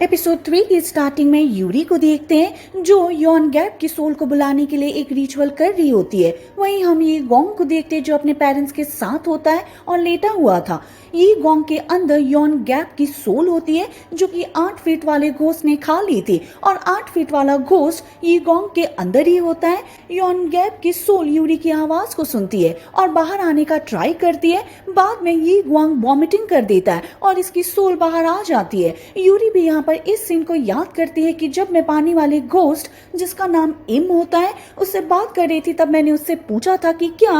Episode 3 की starting में Yuri को देखते हैं जो यॉन गैप की सोल को बुलाने के लिए एक रिचुअल कर रही होती है। वहीं हम ये गोंग को देखते हैं जो अपने पेरेंट्स के साथ होता है और लेटा हुआ था। ये गोंग के अंदर यॉन गैप की सोल होती है जो कि 8 फीट वाले घोस्ट ने खा ली थी और 8 फीट वाला घोस्ट ये गोंग के अंदर ही होता है। यॉन गैप की सोल यूरी की आवाज को सुनती है और बाहर आने का ट्राई करती है। बाद में ये गोंग वॉमिटिंग कर देता है और इसकी सोल बाहर आ जाती है। यूरी भी यहाँ पर इस सीन को याद करती है कि जब मैं पानी वाले घोस्ट जिसका नाम इम होता है उससे बात कर रही थी तब मैंने उससे पूछा था कि क्या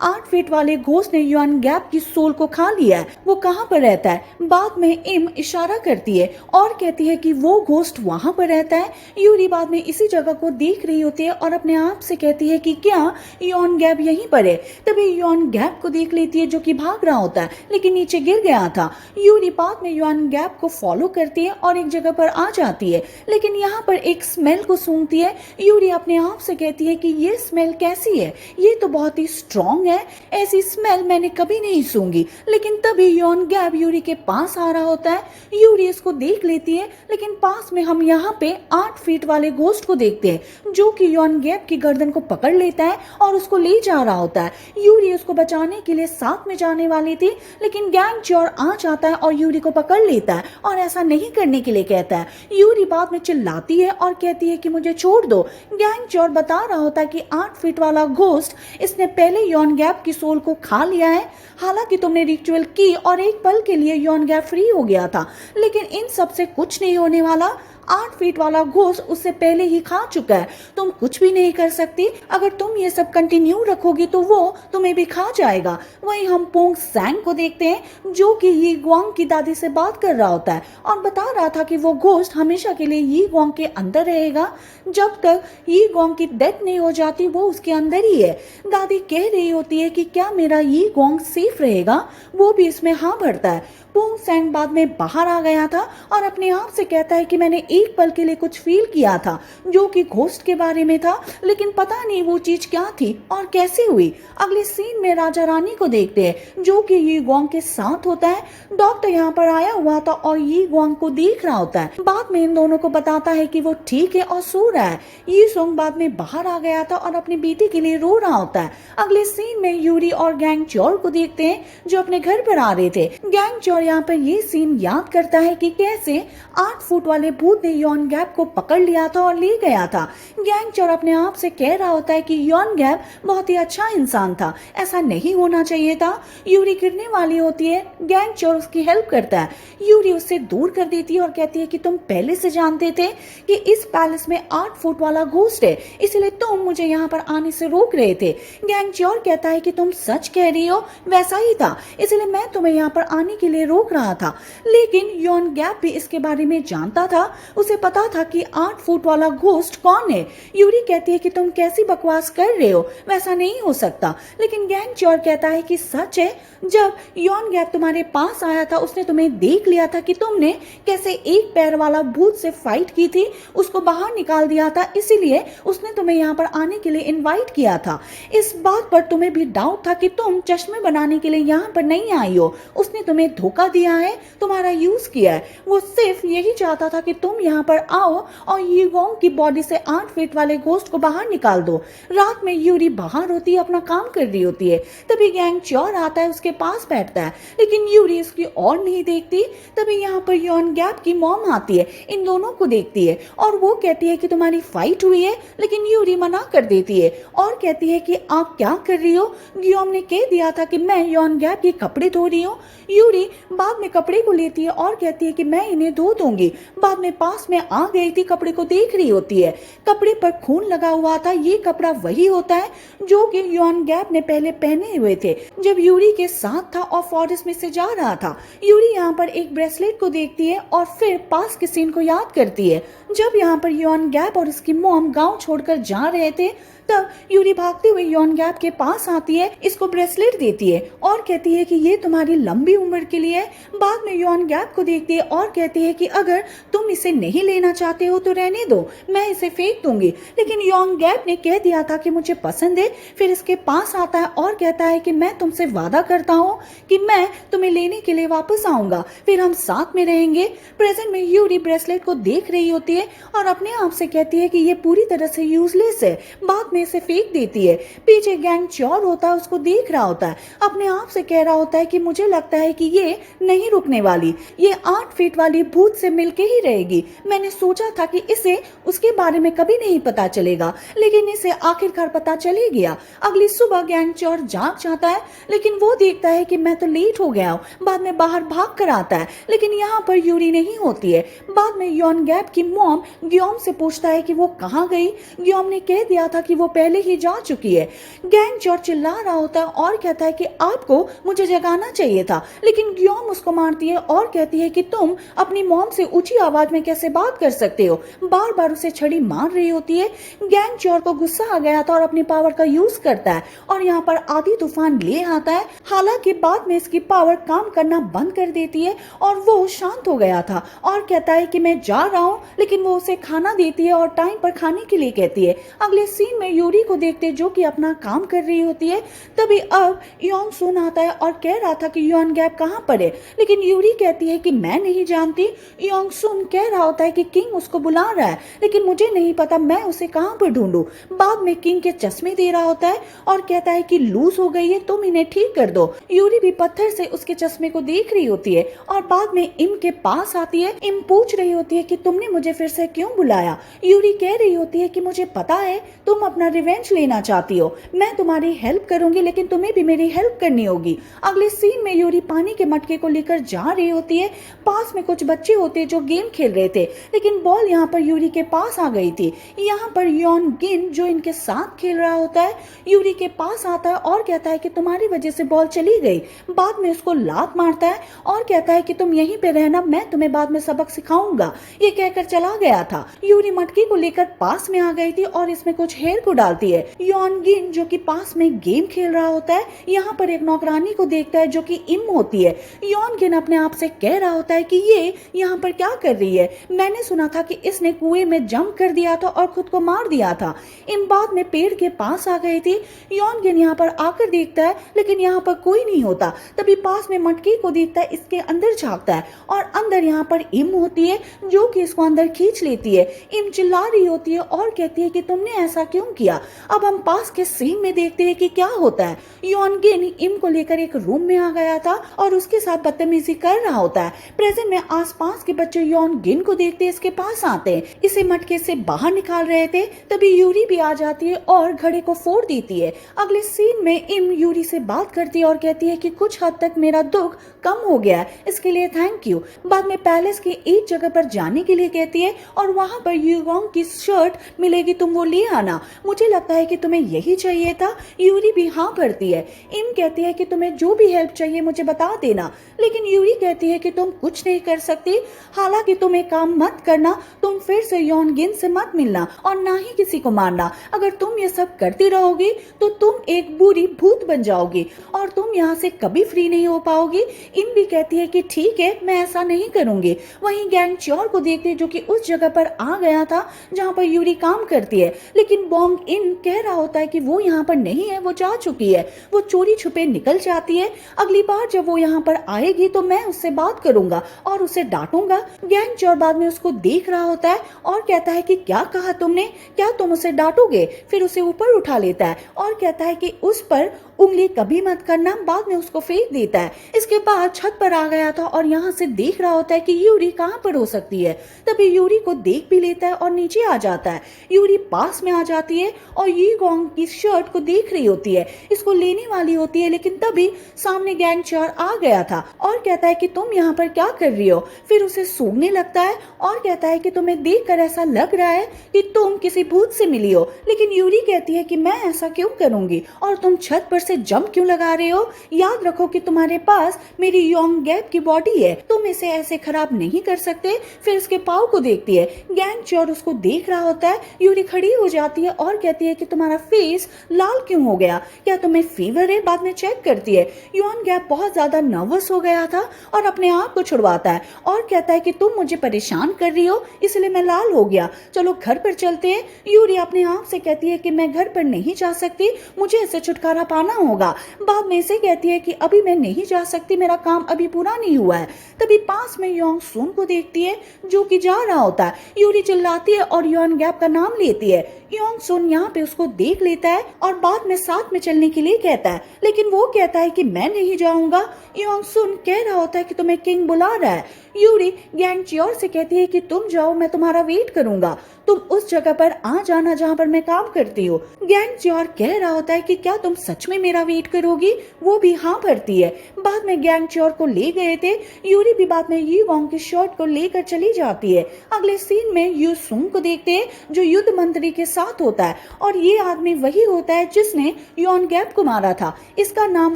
8 फीट वाले घोस्ट ने यॉन गैप की सोल को खा लिया है, वो कहाँ पर रहता है। बाद में इम इशारा करती है और कहती है कि वो घोस्ट वहां पर रहता है। यूरी बाद में इसी जगह को देख रही होती है और अपने आप से कहती है कि क्या यॉन गैप यहीं पर है। तभी यॉन गैप को देख लेती है जो कि भाग रहा होता है लेकिन नीचे गिर गया था। यूरी बाद में यॉन गैप को फॉलो करती है और एक जगह पर आ जाती है लेकिन यहाँ पर एक स्मेल को सूंघती है। यूरी अपने आप से कहती है कि ये स्मेल कैसी है, ये तो बहुत ही स्ट्रॉन्ग है, ऐसी स्मेल मैंने कभी नहीं सूंघी। लेकिन तभी यॉन गैप यूरी के पास आ रहा होता है। यूरी इसको देख लेती है लेकिन पास में हम यहाँ पे 8 फीट वाले घोस्ट को देखते हैं जो कि यॉन गैप की गर्दन को पकड़ लेता है और उसको ले जा रहा होता है। यूरी उसको बचाने के लिए साथ में जाने वाली थी लेकिन गैंग चोर आ जाता है और यूरी को पकड़ लेता है और ऐसा नहीं करने के लिए कहता है। यूरी बाद में चिल्लाती है और कहती है कि मुझे छोड़ दो। गैंग चोर बता रहा होता है कि 8 फीट वाला घोस्ट इसने पहले यॉन गैप की सोल को खा लिया है। हालांकि तुमने रिचुअल की और एक पल के लिए यॉन गैप फ्री हो गया था लेकिन इन सब से कुछ नहीं होने वाला। 8 फीट वाला घोस्ट उससे पहले ही खा चुका है, तुम कुछ भी नहीं कर सकती। अगर तुम ये सब कंटिन्यू रखोगी तो वो तुम्हें भी खा जाएगा। वहीं हम पोंग सैंग को देखते हैं जो कि यी गुआंग की दादी से बात कर रहा होता है और बता रहा था कि वो घोस्ट हमेशा के लिए यी गुआंग के अंदर रहेगा। जब तक यी गुआंग की डेथ नहीं हो जाती वो उसके अंदर ही है। दादी कह रही होती है कि क्या मेरा यी गुआंग सेफ रहेगा, वो भी इसमें हाँ भरता है। पोंग सैंग बाद में बाहर आ गया था और अपने आप से कहता है कि मैंने एक पल के लिए कुछ फील किया था जो कि घोस्ट के बारे में था लेकिन पता नहीं वो चीज क्या थी और कैसे हुई। अगले सीन में राजा रानी को देखते हैं जो कि यी गुआंग के साथ होता है। डॉक्टर यहाँ पर आया हुआ था और यी गुआंग को देख रहा होता है। बाद में इन दोनों को बताता है कि वो ठीक है और सो रहा है। यी सोंग बाद में बाहर आ गया था और अपनी बेटी के लिए रो रहा होता है। अगले सीन में यूरी और गैंग चोर को देखते हैं जो अपने घर पर आ रहे थे। गैंग चोर यहाँ पर ये सीन याद करता है कि कैसे 8 फुट वाले भूत ने यॉन गैप को पकड़ लिया था और ले गया था। गैंग चोर अपने आप से कह रहा होता है कि यॉन गैप बहुत ही अच्छा इंसान था, ऐसा नहीं होना चाहिए था। यूरी गिरने वाली होती है, गैंग चोर उसकी हेल्प करता है। यूरी उससे दूर कर देती है और कहती है कि तुम पहले से जानते थे कि इस पैलेस में 8 फुट वाला घोस्ट है, इसलिए तुम मुझे यहाँ पर आने से रोक रहे थे। गैंग चोर कहता है कि तुम सच कह रही हो, वैसा ही था, इसलिए मैं तुम्हें यहाँ पर आने के लिए रोक रहा था। लेकिन यॉन गैप भी इसके बारे में जानता था, उसे पता था कि 8 फुट वाला घोस्ट कौन है। यूरी कहती है कि तुम कैसी बकवास कर रहे हो, वैसा नहीं हो सकता। लेकिन गैंग चोर कहता है कि सच है, जब यॉन गैप तुम्हारे पास आया था उसने तुम्हें देख लिया था कि तुमने कैसे एक पैर वाला भूत से फाइट की थी, उसको बाहर निकाल दिया था, इसीलिए उसने तुम्हें यहाँ पर आने के लिए इनवाइट किया था। इस बात पर तुम्हें भी डाउट था कि तुम चश्मे बनाने के लिए यहाँ पर नहीं आई हो, उसने तुम्हें धोखा दिया है, तुम्हारा यूज किया है। वो सिर्फ यही चाहता था कि तुम यहाँ पर आओ और यी गुआंग की बॉडी से 8 फीट वाले घोस्ट को बाहर निकाल दो। रात में यूरी बाहर होती है, अपना काम कर रही होती है। तभी गैंग चोर आता है, उसके पास बैठता है लेकिन यूरी इसकी और नहीं देखती। तभी यहाँ पर यॉन गैप की मॉम आती है, इन दोनों को देखती है और वो कहती है कि तुम्हारी फाइट हुई है, लेकिन यूरी मना कर देती है और कहती है कि आप क्या कर रही हो, गियोम ने कह दिया था कि मैं यॉन गैप के कपड़े धो रही हूँ। यूरी बाद में कपड़े को लेती है और कहती है कि मैं इन्हें धो दूंगी। बाद में पास में आ गई थी, कपड़े को देख रही होती है, कपड़े पर खून लगा हुआ था। ये कपड़ा वही होता है जो कि यॉन गैप ने पहले पहने हुए थे जब यूरी के साथ था और फॉरेस्ट में से जा रहा था। यूरी यहाँ पर एक ब्रेसलेट को देखती है और फिर पास के सीन को याद करती है जब यहाँ पर यॉन गैप और उसकी मॉम गांव छोड़कर जा रहे थे। तब यूरी भागते हुए यॉन गैप के पास आती है, इसको ब्रेसलेट देती है और कहती है कि ये तुम्हारी लंबी उम्र के लिए, है। बाद में यॉन गैप को देखती है और कहती है कि अगर तुम इसे नहीं लेना चाहते हो तो रहने दो, मैं इसे फेंक दूंगी। लेकिन यॉन गैप ने कह दिया था कि मुझे पसंद है। फिर इसके पास आता है और कहता है कि मैं तुमसे वादा करता हूँ कि मैं तुम्हें लेने के लिए वापस आऊंगा, फिर हम साथ में रहेंगे। प्रेजेंट में यूरी ब्रेसलेट को देख रही होती है और अपने आप से कहती है कि ये पूरी तरह से यूजलेस है। बाद में इसे फेंक देती है। पीछे गैंग चोर होता है, उसको देख रहा होता है, अपने आप से कह रहा होता है कि मुझे लगता है कि ये नहीं रुकने वाली, ये 8 फीट वाली भूत से मिलके ही रहेगी। मैंने सोचा था कि इसे उसके बारे में कभी नहीं पता चलेगा, लेकिन इसे आखिरकार पता चल ही गया। अगली सुबह गैंग चोर जाग जाता है, लेकिन वो देखता है कि मैं तो लेट हो गया हूँ। बाद में बाहर भाग कर आता है, लेकिन यहाँ पर यूरी नहीं होती है। बाद में यॉन गैप की मॉम ग्योम से पूछता है कि वो कहाँ गई। ग्योम ने कह दिया था कि वो पहले ही जा चुकी है। गैंग चोर चिल्ला रहा होता है और कहता है कि आपको मुझे जगाना चाहिए था, लेकिन ग्योम उसको मारती है और कहती है कि तुम अपनी मॉम से ऊंची आवाज में कैसे बात कर सकते हो। बार बार उसे छड़ी मार रही होती है। गैंग चोर को गुस्सा आ गया था और अपनी पावर का यूज करता है और यहाँ पर आधी तूफान ले आता है। हालांकि बाद में इसकी पावर काम करना बंद कर देती है और वो शांत हो गया था और कहता है कि मैं जा रहा हूँ, लेकिन वो उसे खाना देती है और टाइम पर खाने के लिए कहती है। अगले सीन में यूरी को देखते जो कि अपना काम कर रही होती है। तभी अब योंग सुन आता है और कह रहा था कि यॉन गैप कहाँ पर है, लेकिन यूरी कहती है कि मैं नहीं जानती। योंग सुन कह रहा होता है कि किंग उसको बुला रहा है, लेकिन मुझे नहीं पता मैं उसे कहाँ पर ढूंढूं। बाद में किंग के चश्मे दे रहा होता है और कहता है कि लूज हो गई है, तुम इन्हें ठीक कर दो। यूरी भी पत्थर से उसके चश्मे को देख रही होती है और बाद में इम के पास आती है। इम पूछ रही होती है कि तुमने मुझे फिर से क्यों बुलाया। यूरी कह रही होती है कि मुझे पता है तुम अपना रिवेंज लेना चाहती हो, मैं तुम्हारी हेल्प करूंगी, लेकिन तुम्हें भी मेरी हेल्प करनी होगी। अगले सीन में यूरी पानी के मटके को लेकर जा रही होती है। पास में कुछ बच्चे होते जो गेम खेल रहे थे, लेकिन बॉल यहाँ पर यूरी के पास आ गई थी। यहाँ पर यॉन गिन जो इनके साथ खेल रहा होता है यूरी के पास आता है और कहता है कि तुम्हारी वजह से बॉल चली गई। बाद में उसको लात मारता है और कहता है कि तुम यहीं पे रहना, मैं तुम्हें बाद में सबक सिखाऊंगा। ये कहकर चला गया था। यूरी मटकी को लेकर पास में आ गई थी और इसमें कुछ हेयर को डालती है। यॉन गिन जो कि पास में गेम खेल रहा होता है यहाँ पर एक नौकरानी को देखता है जो कि इम होती है। यॉन गिन अपने आप से कह रहा होता है कि ये यहाँ पर क्या कर रही है, मैंने सुना था कि इसने कुएं में जंप कर दिया था और खुद को मार दिया था। इम बाद में पेड़ के पास आ गई थी। यॉन गिन यहाँ पर आकर देखता है, लेकिन यहाँ पर कोई नहीं होता। तभी पास में मटकी को देखता है, इसके अंदर झांकता है और अंदर यहाँ पर इम होती है जो कि इसको अंदर खींच लेती है। इम चिल्ला रही होती है और कहती है कि तुमने ऐसा क्यों किया। अब हम पास के सीन में देखते हैं कि क्या होता है। यॉन गिन इम को लेकर एक रूम में आ गया था और उसके साथ बदतमीजी कर रहा होता है। प्रेजेंट में आसपास के बच्चे यॉन गिन को देखते इसके पास आते हैं, इसे मटके से बाहर निकाल रहे थे। तभी यूरी भी आ जाती है और घड़े को फोड़ देती है। अगले सीन में इम यूरी से बात करती है और कहती है कि कुछ हद तक मेरा दुख कम हो गया है, इसके लिए थैंक यू। बाद में पैलेस की एक जगह पर जाने के लिए कहती है और वहां पर यूगोंग की शर्ट मिलेगी, तुम वो ले आना, मुझे लगता है कि तुम्हें यही चाहिए था। यूरी भी हाँ करती है। इम कहती है कि तुम्हें जो भी हेल्प चाहिए मुझे बता देना, लेकिन यूरी कहती है कि तुम कुछ नहीं कर सकती। हालांकि तुम एक काम मत करना, तुम फिर से यॉन गिन से मत मिलना और ना ही किसी को मारना। अगर तुम ये सब करती रहोगी तो तुम एक बुरी भूत बन जाओगी और तुम यहाँ से कभी फ्री नहीं हो पाओगी। इम भी कहती है कि ठीक है, मैं ऐसा नहीं करूंगी। वहीं गैंग चोर को देखते जो कि उस जगह पर आ गया था जहाँ पर यूरी काम करती है, लेकिन बोंग इन कह रहा होता है कि वो यहाँ पर नहीं है, वो जा चुकी है। वो चोरी छुपे निकल जाती है। अगली बार जब वो यहाँ पर आएगी तो मैं उससे बात करूंगा और उसे डांटूंगा। गैंग चोर बाद में उसको देख रहा होता है और कहता है कि क्या कहा तुमने, क्या तुम उसे डांटोगे। फिर उसे ऊपर उठा लेता है और कहता है कि उस पर उंगली कभी मत करना। बाद में उसको फेंक देता है। इसके बाद छत पर आ गया था और यहाँ से देख रहा होता है कि यूरी कहाँ पर हो सकती है। तभी यूरी को देख भी लेता है और नीचे आ जाता है। यूरी पास में आ जाती है और यीगोंग की शर्ट को देख रही होती है, इसको लेने वाली होती है, लेकिन तभी सामने गैंग चोर आ गया था और कहता है कि तुम यहाँ पर क्या कर रही हो। फिर उसे सूंघने लगता है और कहता है कि तुम्हें देखकर ऐसा लग रहा है कि तुम किसी भूत से मिली हो, लेकिन यूरी कहती है कि मैं ऐसा क्यों करूंगी और तुम छत पर से जंप क्यों लगा रहे हो? याद रखो कि तुम्हारे पास मेरी योंग गैप की बॉडी है, तुम इसे ऐसे खराब नहीं कर सकते। फिर उसके पाव को देखती है। गैंग च्योर उसको देख रहा होता है। यूरी खड़ी हो जाती है और कहती है कि तुम्हारा फेस लाल क्यों हो गया, क्या तुम्हें फीवर है? बाद में चेक करती है। योन गैप बहुत ज्यादा नर्वस हो गया था और अपने आप को छुड़वाता है और कहता है कि तुम मुझे परेशान कर रही हो इसलिए मैं लाल हो गया, चलो घर पर चलते हैं। यूरी अपने आप से कहती है कि मैं घर पर नहीं जा सकती, मुझे इससे छुटकारा पाना होगा। बाद में इसे कहती है कि अभी मैं नहीं जा सकती, मेरा काम अभी पूरा नहीं हुआ है। तभी पास में योंग सुन को देखती है जो कि जा रहा होता है। यूरी चिल्लाती है और योन गैप का नाम लेती है। योंग सुन यहाँ पे उसको देख लेता है और बाद में साथ में चलने के लिए कहता है, लेकिन वो कहता है कि मैं नहीं जाऊंगा। योंग सुन कह रहा होता है कि तुम्हें किंग बुला रहा है। यूरी गैंग च्योर से कहती है कि तुम जाओ, मैं तुम्हारा वेट करूंगा, तुम उस जगह पर आ जाना जहाँ पर मैं काम करती हूँ। गैंग च्योर कह रहा होता है कि क्या तुम सच में मेरा वेट करोगी? वो भी हाँ भरती है। बाद में गैंग च्योर को ले गए थे। यूरी भी बाद में यी वोंग की शर्ट को लेकर चली जाती है। अगले सीन में यू सुंग को देखते हैं जो युद्ध मंत्री के साथ होता है और ये आदमी वही होता है जिसने योन गैप को मारा था। इसका नाम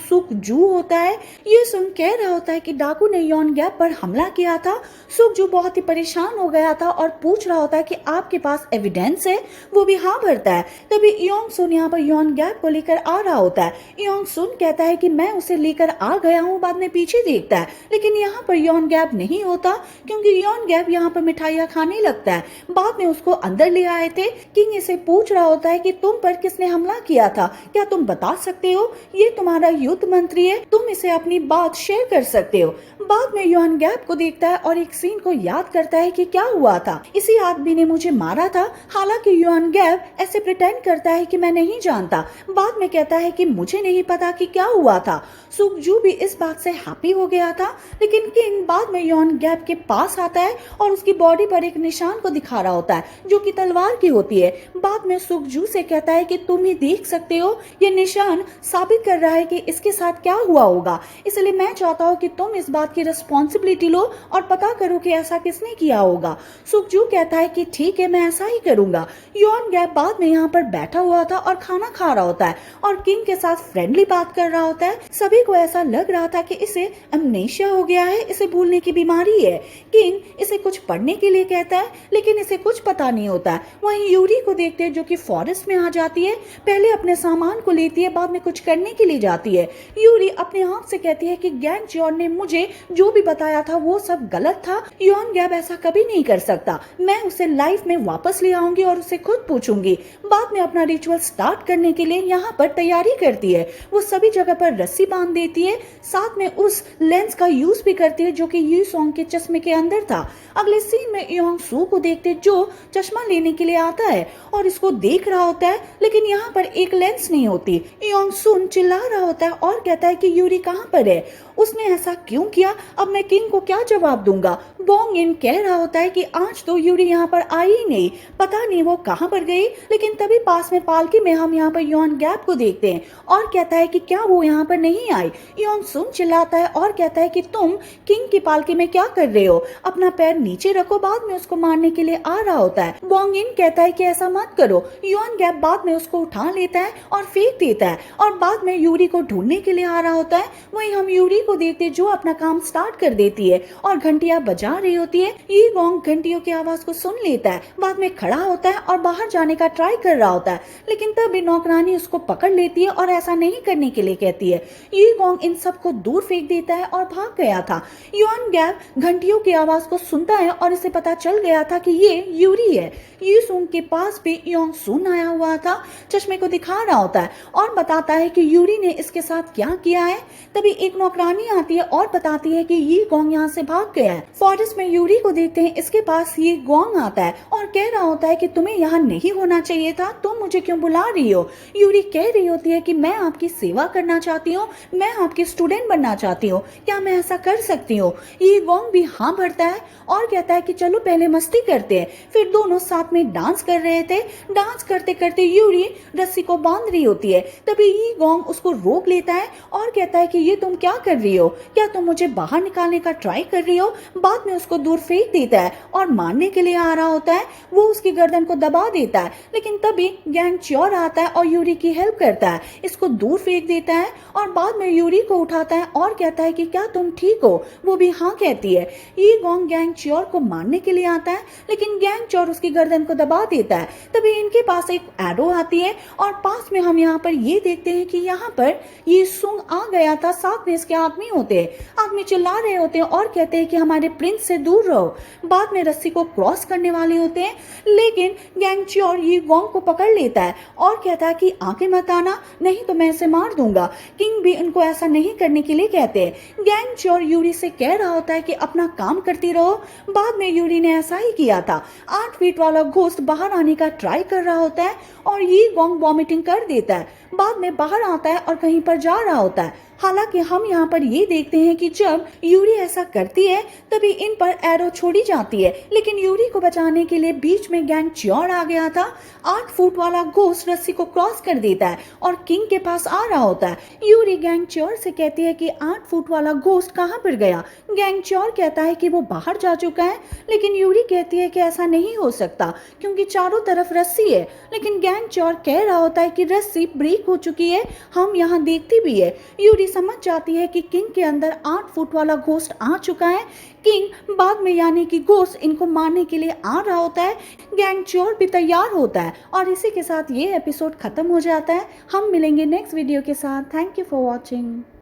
सुक जू होता है। ये सुंग कह रहा होता है कि डाकू ने योन गैप पर हमला किया था। सुक जू बहुत ही परेशान हो गया था और पूछ रहा होता है कि आपके पास एविडेंस है? वो भी हाँ भरता है। तभी योंग सुन यहाँ पर योन गैप को लेकर आ रहा होता है। योंग सुन कहता है कि मैं उसे लेकर आ गया हूँ। बाद में पीछे देखता है लेकिन यहाँ पर योन गैप नहीं होता क्योंकि योन गैप यहाँ पर मिठाइयाँ खाने लगता है। बाद में उसको अंदर ले आए थे। किंग इसे पूछ रहा होता है कि तुम पर किसने हमला किया था, क्या तुम बता सकते हो? ये तुम्हारा युद्ध मंत्री है, तुम इसे अपनी बात शेयर कर सकते हो। बाद में योन गैप को देखता है और एक सीन को याद करता है कि क्या हुआ था, इसी आदमी ने मुझे मारा था। हालांकि योन गैप ऐसे प्रिटेंड करता है कि मैं नहीं जानता। बाद में कहता है कि मुझे नहीं पता कि क्या हुआ था। सुकजू भी इस बात से हैप्पी हो गया था। लेकिन किंग बाद में योन गैप के पास आता है और उसकी बॉडी पर एक निशान को दिखा रहा होता है जो कि तलवार की होती है। बाद में सुकजू से कहता है कि तुम ही देख सकते हो, ये निशान साबित कर रहा है कि इसके साथ क्या हुआ होगा, इसलिए मैं चाहता हूँ कि तुम इस बात की रिस्पॉन्सिबिलिटी लो और पता करो कि ऐसा किसने किया होगा। सुकजू कहता है कि ठीक है, मैं ऐसा ही करूंगा। योन गैप बाद में यहाँ पर बैठा हुआ था और खाना खा रहा होता है और किंग के साथ फ्रेंडली बात कर रहा होता है। सभी को ऐसा लग रहा था कि इसे अमनेशिया हो गया है, इसे भूलने की बीमारी है। किंग इसे कुछ पढ़ने के लिए कहता है लेकिन इसे कुछ पता नहीं होता है। वहीं यूरी को देखते हैं जो कि फॉरेस्ट में आ जाती है। पहले अपने सामान को लेती है, बाद में कुछ करने के लिए जाती है। यूरी अपने आप से कहती है कि गैंग च्योर ने मुझे जो भी बताया था वो सब गलत था। योन गैप ऐसा कभी नहीं कर सकता, मैं उसे लाइफ में वापस ले आऊंगी और उसे खुद पूछूंगी। बाद में अपना रिचुअल स्टार्ट करने के लिए यहाँ पर तैयारी करती है। वो सभी जगह पर रस्सी बांध देती है, साथ में उस लेंस का यूज भी करती है जो कि यू सॉन्ग के चश्मे के अंदर था। अगले सीन में योंग सू को देखते जो चश्मा लेने के लिए आता है और इसको देख रहा होता है लेकिन यहाँ पर एक लेंस नहीं होती। योंग सुन चिल्ला रहा होता है और कहता है कि यूरी कहाँ पर है, उसने ऐसा क्यों किया, अब मैं किंग को क्या जवाब दूंगा। बोंग इन कह रहा होता है कि आज तो यूरी यहाँ पर आई ही नहीं, पता नहीं वो कहाँ पर गई। लेकिन तभी पास में पालकी में हम यहाँ पर योन गैप को देखते हैं और कहता है कि क्या वो यहाँ पर नहीं आई। योन सुन चिल्लाता है और कहता है कि तुम किंग की पालकी में क्या कर रहे हो, अपना पैर नीचे रखो। बाद में उसको मारने के लिए आ रहा होता है। बोंग इन कहता है कि ऐसा मत करो। योन गैप बाद में उसको उठा लेता है और फेंक देता है और बाद में यूरी को ढूंढने के लिए आ रहा होता है। वहीं हम यूरी को देखते जो अपना काम स्टार्ट कर देती है और घंटियां बजा रही होती है। ये गोंग घंटियों की आवाज को सुन लेता है, बाद में खड़ा होता है और बाहर जाने का ट्राई कर रहा होता है लेकिन तभी नौकरानी उसको पकड़ लेती है और ऐसा नहीं करने के लिए कहती है। ये गोंग इन सबको दूर फेंक देता है और भाग गया था। योन गैप घंटियों की आवाज को सुनता है और इसे पता चल गया था कि ये यूरी है। ये सुन के पास भी योंग सुन आया हुआ था, चश्मे को दिखा रहा होता है और बताता है कि यूरी ने इसके साथ क्या किया है। तभी एक नौकरानी आती है और बताती है कि ये गोंग यहाँ से भाग गया है। फॉरेस्ट में यूरी को देखते हैं, इसके पास ये गोंग आता है और कह रहा होता है कि तुम्हें यहाँ नहीं होना चाहिए था, तुम मुझे क्यों बुला रही हो। यूरी कह रही होती है कि मैं आपकी सेवा करना चाहती हूँ, मैं आपकी स्टूडेंट बनना चाहती हूँ, क्या मैं ऐसा कर सकती हूँ। ये गोंग भी हाँ भरता है और कहता है कि चलो पहले मस्ती करते हैं। फिर दोनों साथ में डांस कर रहे थे। डांस करते करते यूरी रस्सी को बांध रही होती है। तभी ये गोंग उसको रोक लेता है और कहता है कि ये तुम क्या कर रही हो? क्या तुम मुझे बाहर निकालने का ट्राई कर रही हो? बाद में उसको दूर फेंक देता है और मारने के लिए आ रहा होता है। वो उसकी गर्दन को दबा देता है, लेकिन तभी गैंग च्योर आता है और यूरी की हेल्प करता है, इसको दूर फेंक देता है और बाद में यूरी को उठाता है और कहता है कि क्या तुम ठीक हो? वो भी हाँ कहती है। ये गोंग गैंग च्योर को मारने के लिए आता है, लेकिन गैंग च्योर उसकी गर्दन को दबा देता है। तभी इनके पास एक एरो आती है और पास में हम यहाँ पर ये देखते हैं कि यहाँ पर ये सुंग आ गया था, साथ में इसके आदमी होते हैं। आदमी चिल्ला रहे होते हैं और कहते हैं कि हमारे प्रिंस से दूर रहो। बाद में रस्सी को क्रॉस करने वाले होते हैं, लेकिन गैंग च्योर ये गोंग को पकड़ लेता है और कहता है कि आगे मत आना, नहीं तो मैं इसे मार दूंगा। किंग भी इनको ऐसा नहीं करने के लिए कहते हैं। गैंग च्योर यूरी से कह रहा होता है कि अपना काम करती रहो। बाद में यूरी ने ऐसा ही किया था। 8 फीट वाला घोस्ट बाहर आने का ट्राई कर रहा होता है और ये गोंग वॉमिटिंग कर देता है। बाद में बाहर आता है और कहीं पर जा रहा होता है। हालांकि हम यहाँ पर ये देखते हैं कि जब यूरी ऐसा करती है तभी इन पर एरो छोड़ी जाती है, लेकिन यूरी को बचाने के लिए बीच में गैंग च्योर आ गया था। 8 फुट वाला घोस्ट रस्सी को क्रॉस कर देता है और किंग के पास आ रहा होता है। यूरी गैंग च्योर से कहती है कि 8 फुट वाला घोस्ट कहाँ पर गया? गैंग च्योर कहता है कि वो बाहर जा चुका है, लेकिन यूरी कहती है कि ऐसा नहीं हो सकता क्योंकि चारों तरफ रस्सी है। लेकिन गैंग च्योर कह रहा होता है कि रस्सी ब्रेक हो चुकी है, हम यहाँ देखती भी है। यूरी समझ जाती है कि किंग के अंदर 8 फुट वाला घोस्ट आ चुका है। किंग बाद में यानी कि घोस्ट इनको मारने के लिए आ रहा होता है। गैंग च्योर भी तैयार होता है और इसी के साथ ये एपिसोड खत्म हो जाता है। हम मिलेंगे नेक्स्ट वीडियो के साथ। Thank you for watching.